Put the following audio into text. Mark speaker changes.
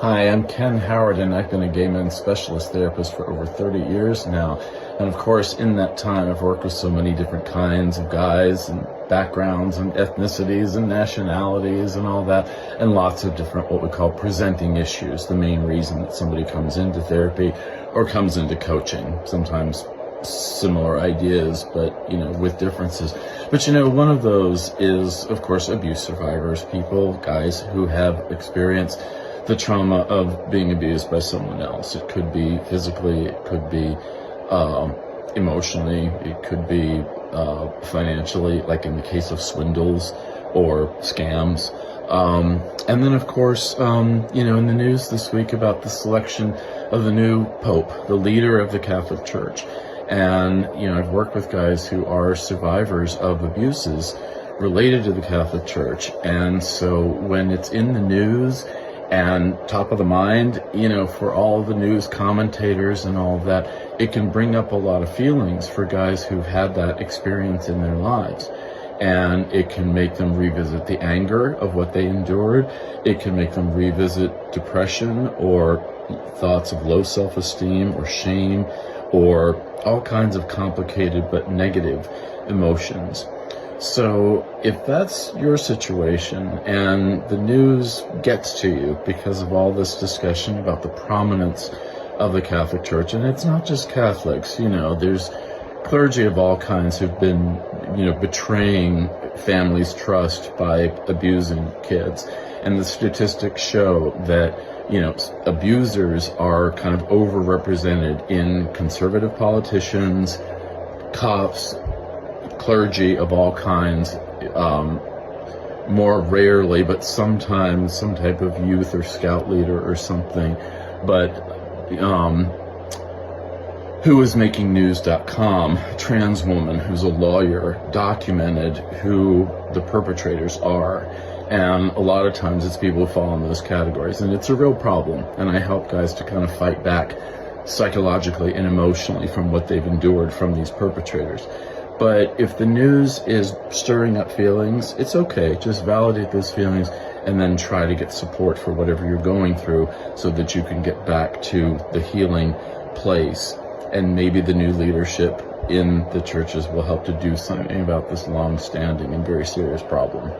Speaker 1: Hi, I'm Ken Howard, and I've been a gay men's specialist therapist for over 30 years now. And of course, in that time, I've worked with so many different kinds of guys and backgrounds and ethnicities and nationalities and all that, and lots of different what we call presenting issues, the main reason that somebody comes into therapy or comes into coaching. Sometimes similar ideas, but with differences. But one of those is, of course, abuse survivors, guys who have experienced the trauma of being abused by someone else. It could be physically, it could be emotionally, it could be financially, like in the case of swindles or scams. And then, of course, in the news this week about the selection of the new Pope, the leader of the Catholic Church. And, I've worked with guys who are survivors of abuses related to the Catholic Church. And so when it's in the news and top of the mind, for all the news commentators and all of that, it can bring up a lot of feelings for guys who've had that experience in their lives. And it can make them revisit the anger of what they endured. It can make them revisit depression or thoughts of low self-esteem or shame or all kinds of complicated but negative emotions. So if that's your situation and the news gets to you because of all this discussion about the prominence of the Catholic Church, and it's not just Catholics, there's clergy of all kinds who've been, betraying families' trust by abusing kids. And the statistics show that, abusers are kind of overrepresented in conservative politicians, cops, clergy of all kinds, more rarely, but sometimes some type of youth or scout leader or something. But Who is Making News.com, a trans woman who's a lawyer, documented who the perpetrators are. And a lot of times it's people who fall in those categories. And it's a real problem. And I help guys to kind of fight back psychologically and emotionally from what they've endured from these perpetrators. But if the news is stirring up feelings, it's okay. Just validate those feelings and then try to get support for whatever you're going through so that you can get back to the healing place. And maybe the new leadership in the churches will help to do something about this long-standing and very serious problem.